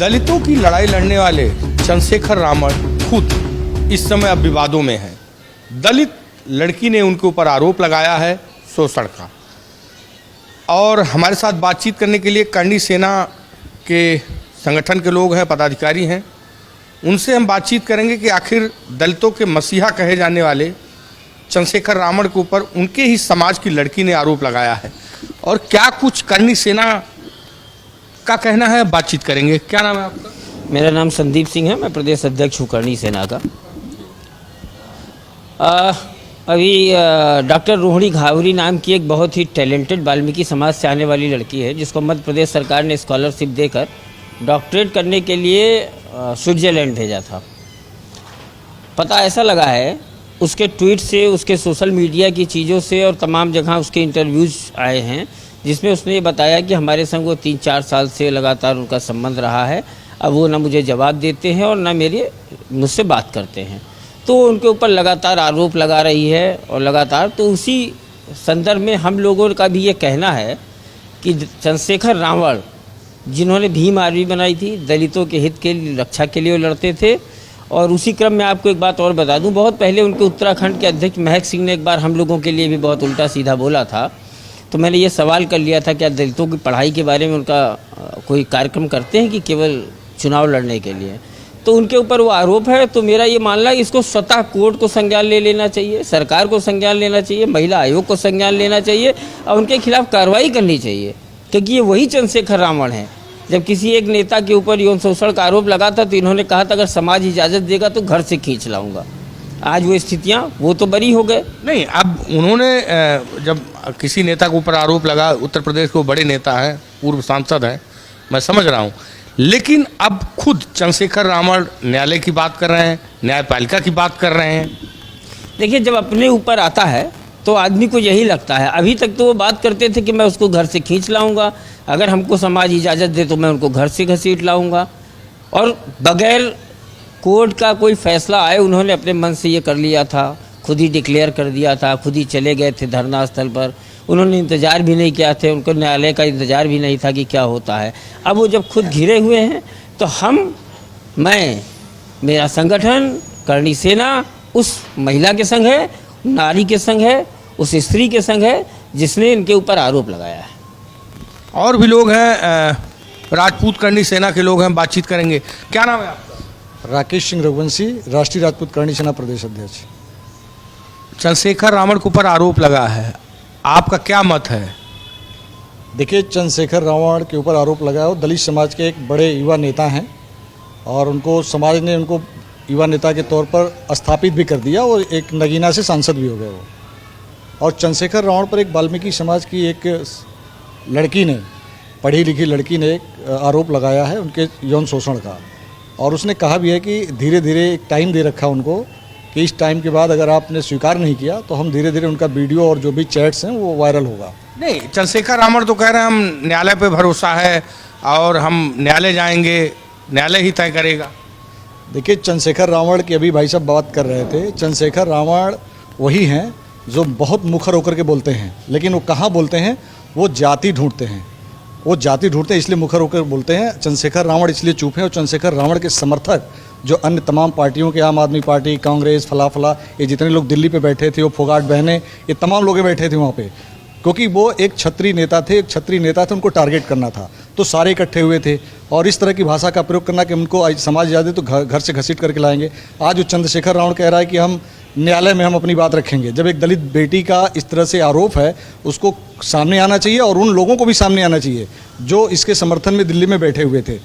दलितों की लड़ाई लड़ने वाले चंद्रशेखर रावण खुद इस समय अब विवादों में हैं। दलित लड़की ने उनके ऊपर आरोप लगाया है शोषण का। और हमारे साथ बातचीत करने के लिए करणी सेना के संगठन के लोग हैं, पदाधिकारी हैं। उनसे हम बातचीत करेंगे कि आखिर दलितों के मसीहा कहे जाने वाले चंद्रशेखर रावण के ऊपर उनके ही समाज की लड़की ने आरोप लगाया है और क्या कुछ करणी सेना का कहना है। बातचीत करेंगे। क्या नाम है आपका? मेरा नाम संदीप सिंह है, मैं प्रदेश अध्यक्ष हूँ करणी सेना का। अभी डॉक्टर रोहिणी घावरी नाम की एक बहुत ही टैलेंटेड वाल्मीकि समाज से आने वाली लड़की है, जिसको मध्य प्रदेश सरकार ने स्कॉलरशिप देकर डॉक्टरेट करने के लिए स्विट्ज़रलैंड भेजा था। पता ऐसा लगा है उसके ट्वीट से, उसके सोशल मीडिया की चीज़ों से और तमाम जगह उसके इंटरव्यूज़ आए हैं, जिसमें उसने ये बताया कि हमारे संग वो 3-4 साल से लगातार उनका संबंध रहा है। अब वो ना मुझे जवाब देते हैं और ना मुझसे बात करते हैं। तो उनके ऊपर लगातार आरोप लगा रही है और लगातार, तो उसी संदर्भ में हम लोगों का भी ये कहना है कि चंद्रशेखर रावण जिन्होंने भीम आर्मी बनाई थी, दलितों के हित के लिए, रक्षा के लिए वो लड़ते थे। और उसी क्रम में आपको एक बात और बता दूं, बहुत पहले उनके उत्तराखंड के अध्यक्ष महक सिंह ने एक बार हम लोगों के लिए भी बहुत उल्टा सीधा बोला था। तो मैंने ये सवाल कर लिया था, क्या दलितों की पढ़ाई के बारे में उनका कोई कार्यक्रम करते हैं कि केवल चुनाव लड़ने के लिए? तो उनके ऊपर वो आरोप है। तो मेरा ये मानना है इसको स्वतः कोर्ट को संज्ञान ले लेना चाहिए, सरकार को संज्ञान लेना चाहिए, महिला आयोग को संज्ञान लेना चाहिए और उनके खिलाफ कार्रवाई करनी चाहिए, क्योंकि ये वही चंद्रशेखर रावण है। जब किसी एक नेता के ऊपर यौन शोषण का आरोप लगा था तो इन्होंने कहा था अगर समाज इजाज़त देगा तो घर से खींच लाऊंगा। आज वो स्थितियाँ, वो तो बरी हो गए। नहीं, अब उन्होंने जब किसी नेता के ऊपर आरोप लगा, उत्तर प्रदेश के वो बड़े नेता हैं, पूर्व सांसद हैं, मैं समझ रहा हूँ, लेकिन अब खुद चंद्रशेखर रावण न्यायालय की बात कर रहे हैं, न्यायपालिका की बात कर रहे हैं। देखिए, जब अपने ऊपर आता है तो आदमी को यही लगता है। अभी तक तो वो बात करते थे कि मैं उसको घर से खींच लाऊंगा, अगर हमको समाज इजाज़त दे तो मैं उनको घर से घसीट लाऊंगा। और बगैर कोर्ट का कोई फैसला आए उन्होंने अपने मन से ये कर लिया था, खुद ही डिक्लेयर कर दिया था, खुद ही चले गए थे धरना स्थल पर। उन्होंने इंतज़ार भी नहीं किया थे, उनको न्यायालय का इंतज़ार भी नहीं था कि क्या होता है। अब वो जब खुद घिरे हुए हैं तो मेरा संगठन करणी सेना उस महिला के संग है, नारी के संग है, उस स्त्री के संग है जिसने इनके ऊपर आरोप लगाया है। और भी लोग हैं, राजपूत करणी सेना के लोग हैं, बातचीत करेंगे। क्या नाम है आपका? राकेश सिंह रघुवंशी, राष्ट्रीय राजपूत करणी सेना प्रदेश अध्यक्ष। चंद्रशेखर रावण के ऊपर आरोप लगा है, आपका क्या मत है? देखिए, चंद्रशेखर रावण के ऊपर आरोप लगा है। वो दलित समाज के एक बड़े युवा नेता हैं और उनको समाज ने उनको युवा नेता के तौर पर स्थापित भी कर दिया और एक नगीना से सांसद भी हो गए वो। और चंद्रशेखर रावण पर एक वाल्मीकि समाज की एक लड़की ने, पढ़ी लिखी लड़की ने एक आरोप लगाया है उनके यौन शोषण का। और उसने कहा भी है कि धीरे धीरे एक टाइम दे रखा उनको कि इस टाइम के बाद अगर आपने स्वीकार नहीं किया तो हम धीरे धीरे उनका वीडियो और जो भी चैट्स हैं वो वायरल होगा। नहीं, चंद्रशेखर रावण तो कह रहे हैं हम न्यायालय पे भरोसा है और हम न्यायालय जाएंगे, न्यायालय ही तय करेगा। देखिए, चंद्रशेखर रावण की अभी भाई साहब बात कर रहे थे। चंद्रशेखर रावण वही हैं जो बहुत मुखर होकर के बोलते हैं, लेकिन वो कहाँ बोलते हैं? वो जाति ढूंढते हैं। वो जाति ढूंढते हैं, इसलिए मुखर होकर बोलते हैं। चंद्रशेखर रावण इसलिए चुप हैं और चंद्रशेखर रावण के समर्थक जो अन्य तमाम पार्टियों के, आम आदमी पार्टी, कांग्रेस, फला ये जितने लोग दिल्ली पे बैठे थे, वो फोगाट बहने, ये तमाम लोग बैठे थे वहाँ पे, क्योंकि वो एक क्षत्रिय नेता थे। उनको टारगेट करना था, तो सारे इकट्ठे हुए थे और इस तरह की भाषा का प्रयोग करना कि उनको समाज इजाज़त तो घर से घसीट करके लाएंगे। आज वो चंद्रशेखर रावण कह रहा है कि हम न्यायालय में हम अपनी बात रखेंगे। जब एक दलित बेटी का इस तरह से आरोप है, उसको सामने आना चाहिए और उन लोगों को भी सामने आना चाहिए जो इसके समर्थन में दिल्ली में बैठे हुए थे।